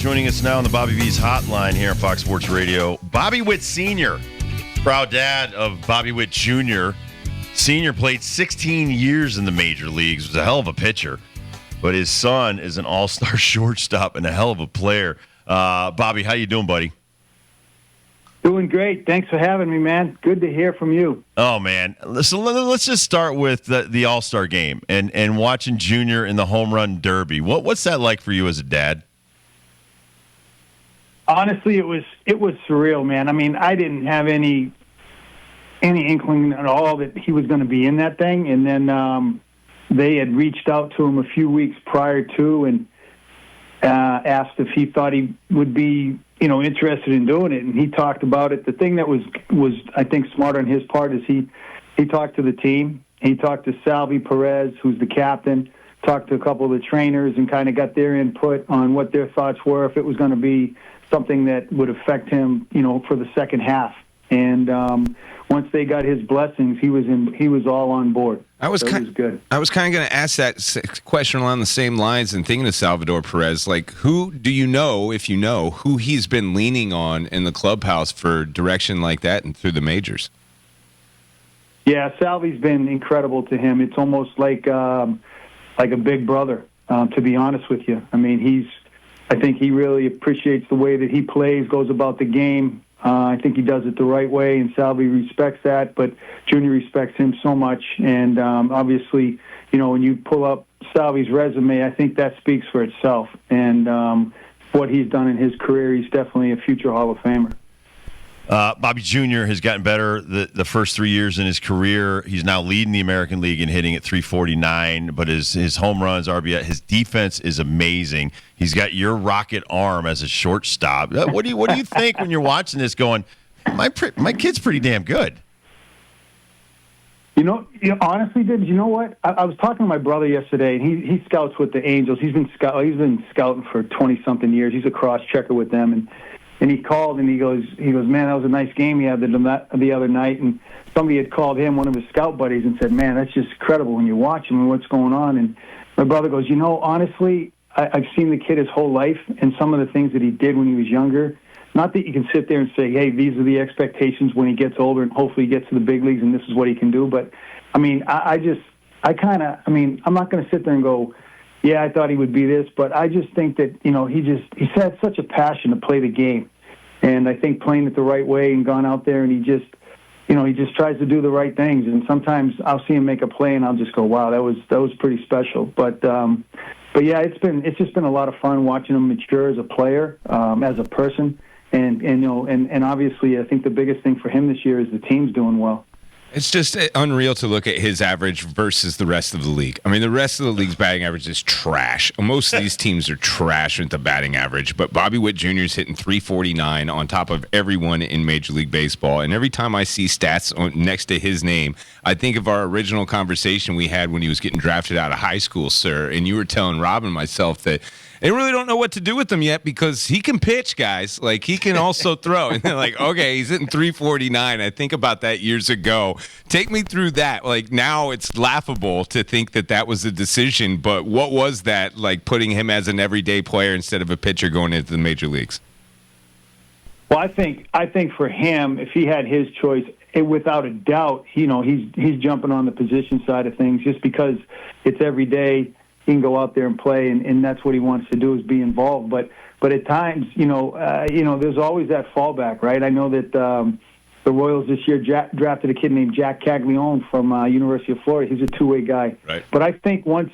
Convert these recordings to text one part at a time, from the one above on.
Joining us now on the Bobby V's hotline here on Fox Sports Radio, Bobby Witt Sr., proud dad of Bobby Witt Jr. Sr. played 16 years in the major leagues, was a hell of a pitcher, but his son is an all-star shortstop and a hell of a player. Bobby, how you doing, buddy? Doing great. Thanks for having me, man. Good to hear from you. Oh, man. So let's just start with the All-Star game and watching Junior in the home run derby. What's that like for you as a dad? Honestly, it was surreal, man. I mean, I didn't have any inkling at all that he was going to be in that thing, and then they had reached out to him a few weeks prior to and asked if he thought he would be, interested in doing it, and he talked about it. The thing that was I think smart on his part is he talked to the team. He talked to Salvi Perez, who's the captain, talked to a couple of the trainers, and kind of got their input on what their thoughts were, if it was going to be something that would affect him, for the second half. And once they got his blessings, he was all on board. It was good. I was kind of going to ask that question along the same lines and thinking of Salvador Perez. Like, who do you know, if you know, who he's been leaning on in the clubhouse for direction like that and through the majors? Yeah, Salvi's been incredible to him. It's almost like a big brother, to be honest with you. I mean, I think he really appreciates the way that he plays, goes about the game. I think he does it the right way, and Salvi respects that, but Junior respects him so much. And obviously, when you pull up Salvi's resume, I think that speaks for itself. And what he's done in his career, he's definitely a future Hall of Famer. Bobby Jr. has gotten better the first 3 years in his career. He's now leading the American League in hitting at 349, but his home runs, RBI, his defense is amazing. He's got your rocket arm as a shortstop. What do you think when you're watching this going, my kid's pretty damn good? Honestly, did you know what? I was talking to my brother yesterday, and he scouts with the Angels. He's been scouting for 20-something years. He's a cross-checker with them, and he called and he goes, man, that was a nice game you had the other night. And somebody had called him, one of his scout buddies, and said, man, that's just incredible when you watch him and what's going on. And my brother goes, honestly, I've seen the kid his whole life, and some of the things that he did when he was younger. Not that you can sit there and say, hey, these are the expectations when he gets older and hopefully he gets to the big leagues and this is what he can do. But, I mean, I'm not going to sit there and go, yeah, I thought he would be this, but I just think that, he's had such a passion to play the game. And I think playing it the right way and gone out there and he just tries to do the right things. And sometimes I'll see him make a play and I'll just go, wow, that was pretty special. But yeah, it's just been a lot of fun watching him mature as a player, as a person. And obviously I think the biggest thing for him this year is the team's doing well. It's just unreal to look at his average versus the rest of the league. I mean, the rest of the league's batting average is trash. Most of these teams are trash with the batting average, but Bobby Witt Jr. is hitting 349 on top of everyone in Major League Baseball. And every time I see stats next to his name, I think of our original conversation we had when he was getting drafted out of high school, sir. And you were telling Rob and myself that they really don't know what to do with him yet because he can pitch, guys. Like, he can also throw. And they're like, okay, he's hitting 349. I think about that years ago. Take me through that. Like, now it's laughable to think that was a decision, but what was that, like, putting him as an everyday player instead of a pitcher going into the major leagues? Well, I think for him, if he had his choice, without a doubt, he's jumping on the position side of things just because it's every day. He can go out there and play, and that's what he wants to do is be involved. But at times, there's always that fallback, right? I know that the Royals this year drafted a kid named Jack Caglione from University of Florida. He's a two-way guy. Right. But I think once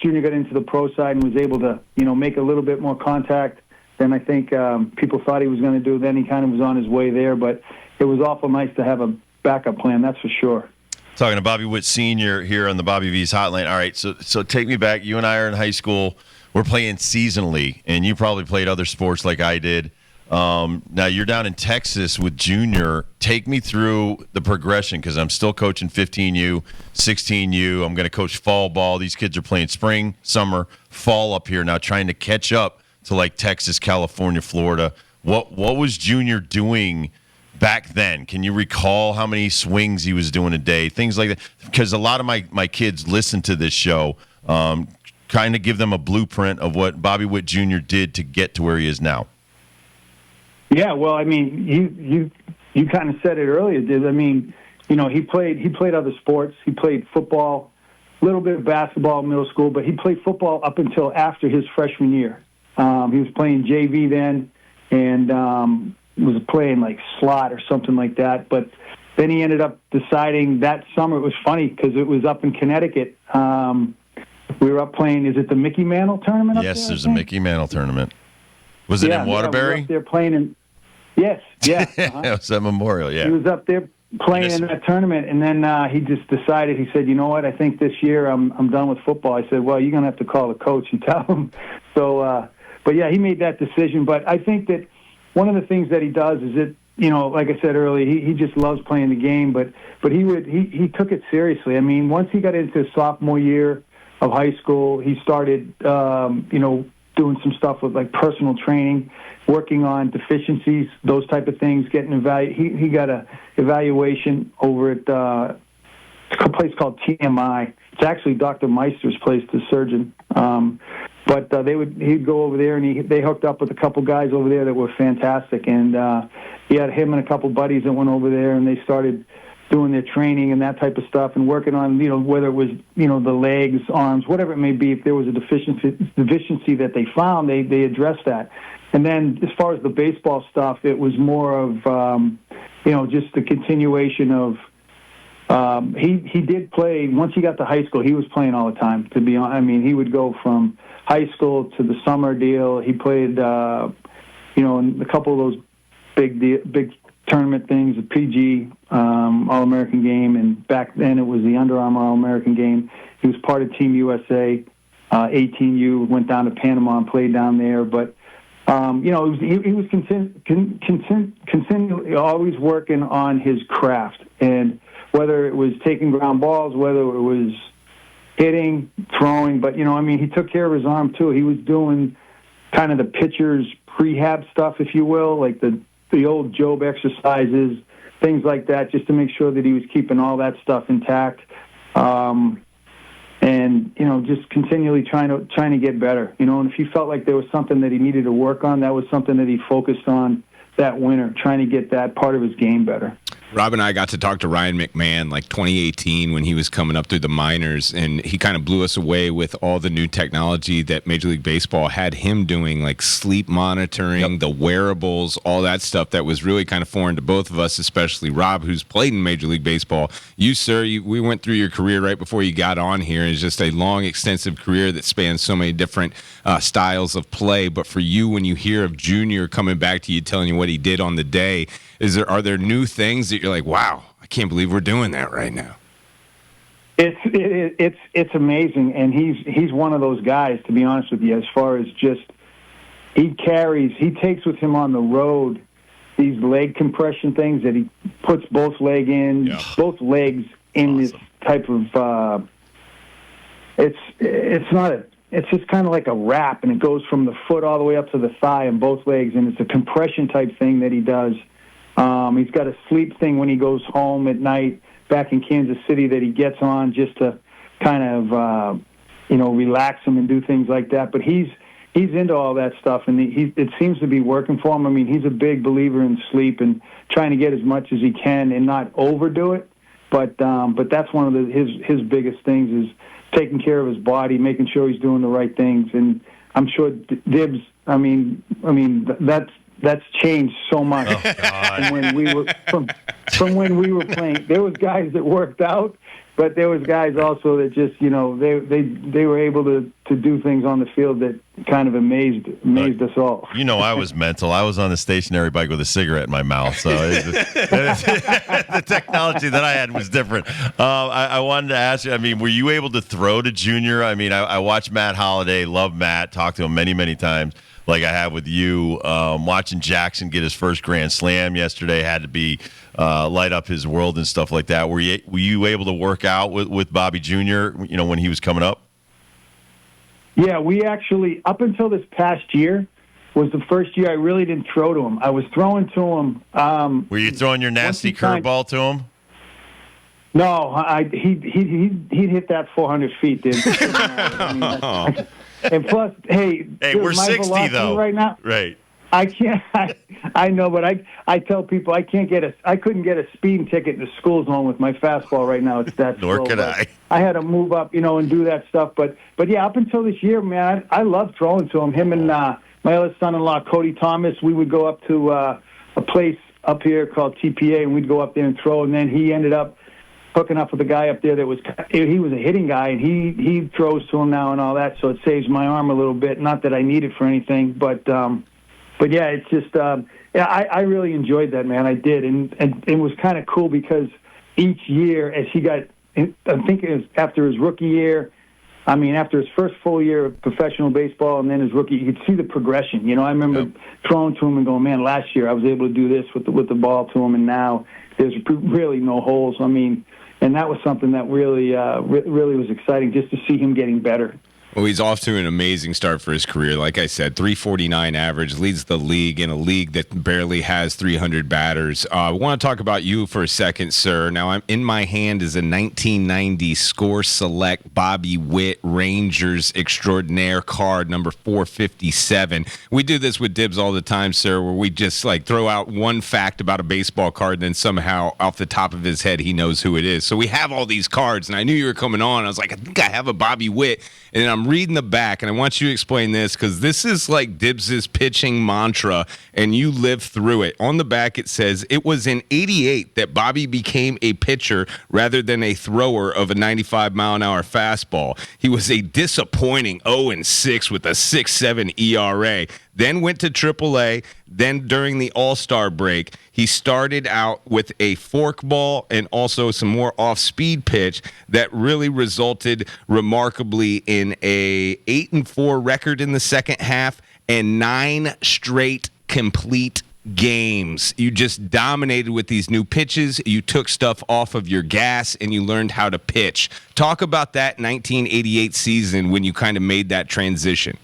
Junior got into the pro side and was able to, make a little bit more contact than I think people thought he was going to do, then he kind of was on his way there. But it was awful nice to have a backup plan, that's for sure. Talking to Bobby Witt Sr. here on the Bobby V's hotline. All right, so take me back. You and I are in high school. We're playing seasonally, and you probably played other sports like I did. Now you're down in Texas with Junior. Take me through the progression because I'm still coaching 15U, 16U. I'm going to coach fall ball. These kids are playing spring, summer, fall up here now, trying to catch up to like Texas, California, Florida. What was Junior doing back then? Can you recall how many swings he was doing a day? Things like that. Because a lot of my kids listen to this show. kind of give them a blueprint of what Bobby Witt Jr. did to get to where he is now? Yeah, well, I mean, you kind of said it earlier, Div. I mean, he played other sports. He played football, a little bit of basketball in middle school, but he played football up until after his freshman year. He was playing JV then, and was playing like slot or something like that. But then he ended up deciding that summer. It was funny because it was up in Connecticut. We were up playing. Is it the Mickey Mantle tournament? Up Yes, there, there's a Mickey Mantle tournament. Was it in Waterbury? We were up there playing in. Yes, yeah. It was at Memorial. Yeah, he was up there playing in that tournament, and then he just decided. He said, "You know what? I think this year I'm done with football." I said, "Well, you're gonna have to call the coach and tell him." So, but yeah, he made that decision. But I think that one of the things that he does is that, like I said earlier, he just loves playing the game. But he took it seriously. I mean, once he got into his sophomore year of high school, he started doing some stuff with like personal training, working on deficiencies, those type of things, getting he got a evaluation over at a place called TMI. It's actually Dr. Meister's place, the surgeon. But he'd go over there, and they hooked up with a couple guys over there that were fantastic. And he had him and a couple buddies that went over there, and they started doing their training and that type of stuff, and working on, whether it was, the legs, arms, whatever it may be. If there was a deficiency that they found, they addressed that. And then as far as the baseball stuff, it was more of, just the continuation of, he did play. Once he got to high school, he was playing all the time, to be honest. I mean, he would go from high school to the summer deal. He played, in a couple of those big tournament things, the PG All-American game, and back then it was the Under Armour All-American game. He was part of Team USA, 18U, went down to Panama and played down there. But, he was continually always working on his craft. And whether it was taking ground balls, whether it was hitting, throwing, but, he took care of his arm too. He was doing kind of the pitcher's prehab stuff, if you will, like the old Job exercises, things like that, just to make sure that he was keeping all that stuff intact. And, just continually trying to get better, and if he felt like there was something that he needed to work on, that was something that he focused on that winter, trying to get that part of his game better. Rob and I got to talk to Ryan McMahon like 2018 when he was coming up through the minors, and he kind of blew us away with all the new technology that Major League Baseball had him doing, like sleep monitoring, the wearables, all that stuff that was really kind of foreign to both of us, especially Rob, who's played in Major League Baseball. You, sir, we went through your career right before you got on here. It's just a long, extensive career that spans so many different styles of play. But for you, when you hear of Junior coming back to you, telling you what he did on the day, are there new things that you're like, wow, I can't believe we're doing that right now? It's amazing, and he's one of those guys, to be honest with you, as far as just he takes with him on the road these leg compression things that he puts both legs in this type of it's just kind of like a wrap, and it goes from the foot all the way up to the thigh and both legs, and it's a compression type thing that he does. He's got a sleep thing when he goes home at night back in Kansas City that he gets on just to kind of, relax him and do things like that. But he's into all that stuff, and it seems to be working for him. I mean, he's a big believer in sleep and trying to get as much as he can and not overdo it. But that's one of his biggest things is taking care of his body, making sure he's doing the right things. And I'm sure Dibs, that's changed so much from when we were playing. There was guys that worked out, but there was guys also that just they were able to do things on the field that kind of amazed us all. I was mental. I was on the stationary bike with a cigarette in my mouth, so the technology that I had was different. I wanted to ask you, were you able to throw to Junior? I watched Matt Holliday, love Matt, talked to him many, many times, like I have with you. Watching Jackson get his first Grand Slam yesterday had to be light up his world and stuff like that. Were you able to work out with Bobby Jr., when he was coming up? Yeah, we actually, up until this past year, was the first year I really didn't throw to him. I was throwing to him. Were you throwing your nasty curveball to him? No, he'd hit that 400 feet, dude. And plus, hey, dude, we're my 60 velocity though, right now. right? I can't. I know, but I tell people I couldn't get a speeding ticket in the school zone with my fastball right now. It's that. Nor slow, could but I. I had to move up, and do that stuff. But yeah, up until this year, man, I loved throwing to him. Him and my other son-in-law, Cody Thomas, we would go up to a place up here called TPA, and we'd go up there and throw. And then he ended up hooking up with a guy up there that was a hitting guy, and he throws to him now and all that. So it saves my arm a little bit. Not that I need it for anything, but yeah, it's just I really enjoyed that, man. I did, and it was kind of cool because each year as he got, I think it was after his rookie year. I mean, after his first full year of professional baseball and then his rookie, you could see the progression. I remember throwing to him and going, man, last year I was able to do this with the ball to him, and now there's really no holes. I mean, and that was something that really was exciting just to see him getting better. Well, he's off to an amazing start for his career. Like I said, 349 average, leads the league in a league that barely has 300 batters. I want to talk about you for a second, sir. Now, I'm in my hand is a 1990 Score Select Bobby Witt Rangers Extraordinaire card, number 457. We do this with Dibs all the time, sir, where we just throw out one fact about a baseball card, and then somehow off the top of his head, he knows who it is. So we have all these cards, and I knew you were coming on. I was like, I think I have a Bobby Witt, and I'm reading the back, and I want you to explain this because this is like Dibs's pitching mantra, and you lived through it. On the back, it says, it was in 88 that Bobby became a pitcher rather than a thrower of a 95-mile-an-hour fastball. He was a disappointing 0-6 with a 6.7 ERA. Then went to AAA. Then during the All-Star break, he started out with a forkball and also some more off-speed pitch that really resulted remarkably in a 8-4 record in the second half and 9 straight complete games. You just dominated with these new pitches. You took stuff off of your gas and you learned how to pitch. Talk about that 1988 season when you kind of made that transition.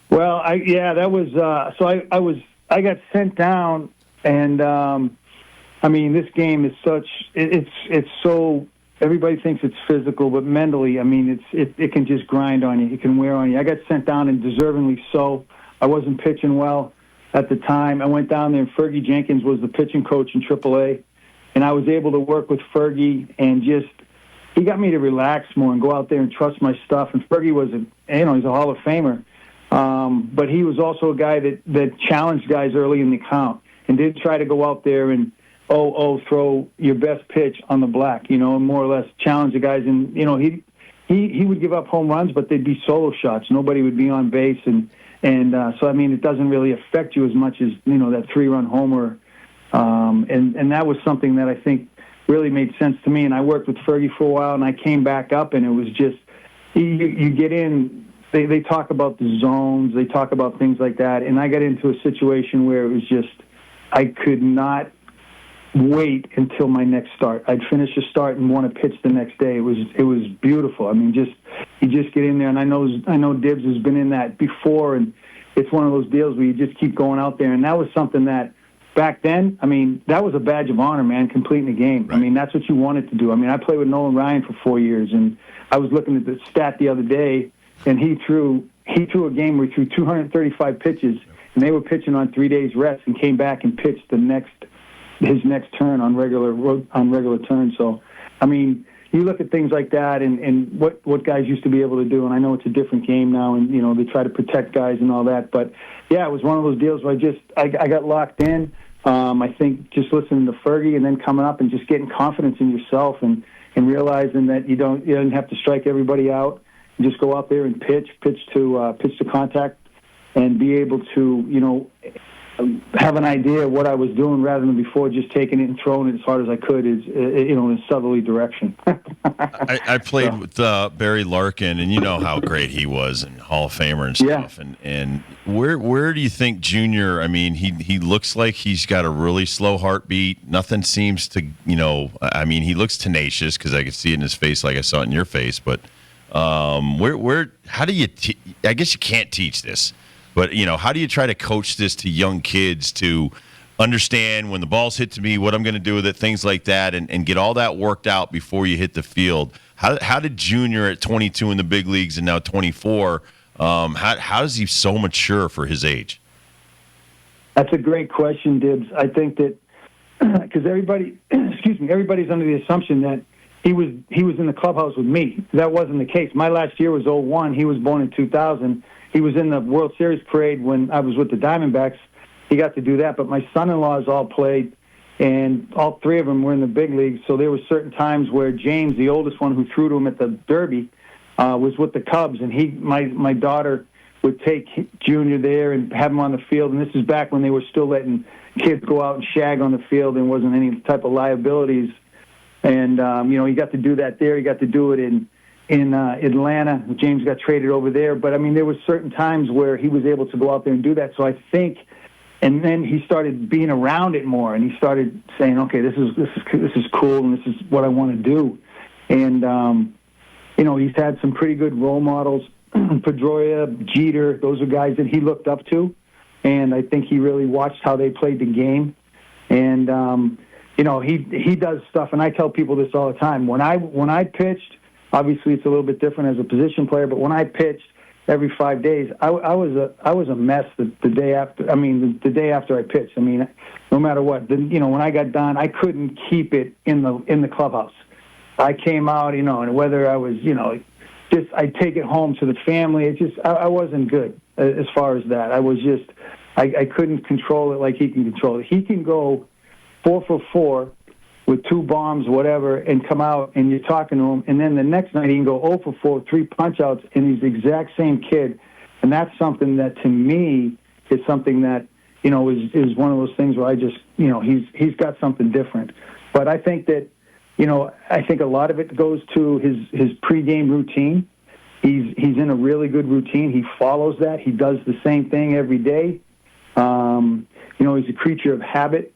Well, that was so I got sent down, and I mean, this game is such it's so, everybody thinks it's physical, but mentally, I mean, it can just grind on you. It can wear on you. I got sent down, and deservingly so. I wasn't pitching well at the time. I went down there, and Fergie Jenkins was the pitching coach in AAA, and I was able to work with Fergie, and he got me to relax more and go out there and trust my stuff. And Fergie was he's a Hall of Famer. But he was also a guy that challenged guys early in the count and did try to go out there and throw your best pitch on the black, and more or less challenge the guys. And he would give up home runs, but they'd be solo shots. Nobody would be on base, and so I mean it doesn't really affect you as much as that 3-run homer. And that was something that I think really made sense to me. And I worked with Fergie for a while, and I came back up, and it was just you get in. They talk about the zones. They talk about things like that. And I got into a situation where it was just I could not wait until my next start. I'd finish a start and want to pitch the next day. It was beautiful. I mean, you just get in there. And I know Dibs has been in that before. And it's one of those deals where you just keep going out there. And that was something that back then, I mean, that was a badge of honor, man, completing the game. Right. I mean, that's what you wanted to do. I mean, I played with Nolan Ryan for 4 years. And I was looking at the stat the other day. And he threw a game where he threw 235 pitches, and they were pitching on 3 days rest, and came back and pitched his next turn on regular turn. So, I mean, you look at things like that, and what guys used to be able to do. And I know it's a different game now, and they try to protect guys and all that. But yeah, it was one of those deals where I got locked in. I think just listening to Fergie and then coming up and just getting confidence in yourself and realizing that you don't have to strike everybody out. Just go out there and pitch to contact, and be able to, have an idea of what I was doing rather than before just taking it and throwing it as hard as I could in a southerly direction. I played with Barry Larkin, and you know how great he was, and Hall of Famer and stuff. Yeah. And where do you think Junior? I mean, he looks like he's got a really slow heartbeat. Nothing seems to, I mean, he looks tenacious because I could see it in his face, like I saw it in your face, but. How do you I guess you can't teach this, but how do you try to coach this to young kids to understand when the ball's hit to me, what I'm going to do with it, things like that, and get all that worked out before you hit the field. How did Junior at 22 in the big leagues and now 24, how is he so mature for his age? That's a great question, Dibs. I think that because everybody's under the assumption that he was in the clubhouse with me. That wasn't the case. My last year was 01. He was born in 2000. He was in the World Series parade when I was with the Diamondbacks. He got to do that, but my son-in-laws all played, and all three of them were in the big leagues. So there were certain times where James, the oldest one who threw to him at the Derby, was with the Cubs, and my daughter would take Junior there and have him on the field. And this is back when they were still letting kids go out and shag on the field and wasn't any type of liabilities. And he got to do that there. He got to do it in Atlanta. James got traded over there. But I mean, there were certain times where he was able to go out there and do that. So I think, and then he started being around it more, and he started saying, "Okay, this is cool, and this is what I want to do." And he's had some pretty good role models, Pedroia, Jeter. Those are guys that he looked up to, and I think he really watched how they played the game. And he does stuff, and I tell people this all the time. When I pitched, obviously it's a little bit different as a position player, but when I pitched every 5 days, I was a mess the day after. I mean, the day after I pitched. I mean, no matter what, when I got done, I couldn't keep it in the clubhouse. I came out, and whether I was, just I'd take it home to the family. It just I wasn't good as far as that. I was just I couldn't control it like he can control it. He can go 4 for 4 with 2 bombs, whatever, and come out, and you're talking to him, and then the next night he can go 0 for 4, 3 punch-outs, and he's the exact same kid. And that's something that, to me, is something that, is one of those things where I just, he's got something different. But I think that, I think a lot of it goes to his pregame routine. He's in a really good routine. He follows that. He does the same thing every day. He's a creature of habit.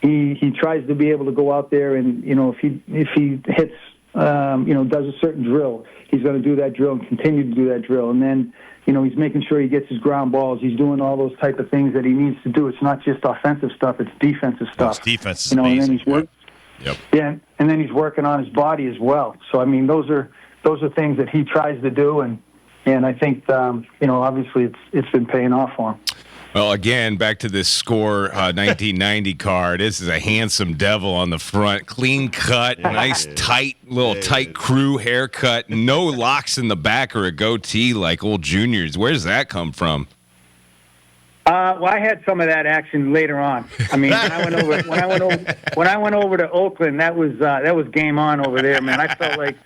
He tries to be able to go out there and, if he hits, does a certain drill, he's going to do that drill and continue to do that drill. And then, he's making sure he gets his ground balls. He's doing all those type of things that he needs to do. It's not just offensive stuff; it's defensive stuff. Defense is amazing. And then he's Yep. Yeah, and then he's working on his body as well. So I mean, those are things that he tries to do, and I think obviously it's been paying off for him. Well, again, back to this Score 1990 card. This is a handsome devil on the front, clean cut, nice tight crew haircut, no locks in the back or a goatee like old Junior's. Where's that come from? Well, I had some of that action later on. I mean, when I went over to Oakland, that was game on over there, man. I felt like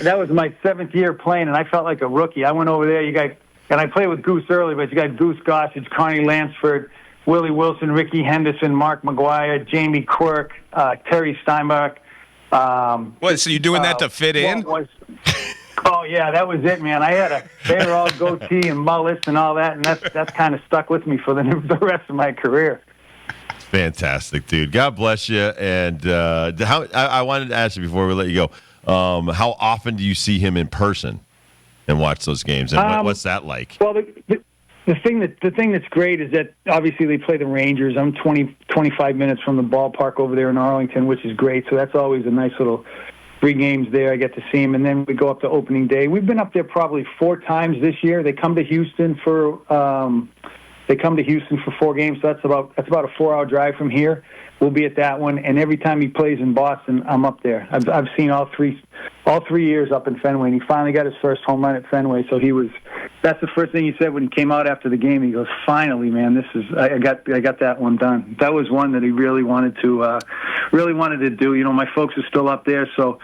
that was my 7th year playing, and I felt like a rookie. I went over there. And I played with Goose early, but you got Goose Gossage, Connie Lansford, Willie Wilson, Ricky Henderson, Mark McGuire, Jamie Quirk, Terry Steinbach. What? So you're doing that to fit in? Oh yeah, that was it, man. They were all goatee and mullets and all that, and that's kind of stuck with me for the rest of my career. Fantastic, dude. God bless you. And I wanted to ask you before we let you go, how often do you see him in person and watch those games? And what's that like? Well, the thing that's great is that obviously they play the Rangers. I'm 25 minutes from the ballpark over there in Arlington, which is great. So that's always a nice little 3 games there. I get to see him, and then we go up to opening day. We've been up there probably 4 times this year. They come to Houston for 4 games. So that's about a 4-hour drive from here. We'll be at that one, and every time he plays in Boston, I'm up there. I've seen all three years up in Fenway, and he finally got his first home run at Fenway. So that's the first thing he said when he came out after the game. He goes, "Finally, man, I got that one done." That was one that he really wanted to do. My folks are still up there, so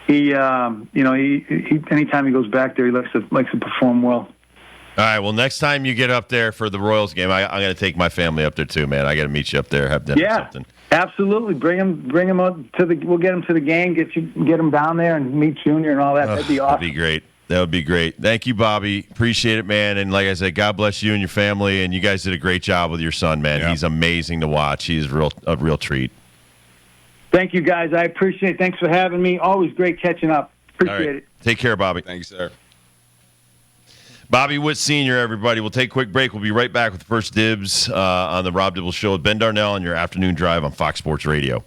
he anytime he goes back there, he likes to perform well. All right. Well, next time you get up there for the Royals game, I'm going to take my family up there too, man. I got to meet you up there, have dinner or something. Absolutely. Bring him up we'll get him to the game, get him down there and meet Junior and all that. That'd be awesome. That'd be great. That would be great. Thank you, Bobby. Appreciate it, man. And like I said, God bless you and your family. And you guys did a great job with your son, man. Yeah. He's amazing to watch. He's a real treat. Thank you, guys. I appreciate it. Thanks for having me. Always great catching up. Appreciate it. Take care, Bobby. Thanks, sir. Bobby Witt Sr., everybody. We'll take a quick break. We'll be right back with First Dibs on the Rob Dibble Show with Ben Darnell on your afternoon drive on Fox Sports Radio.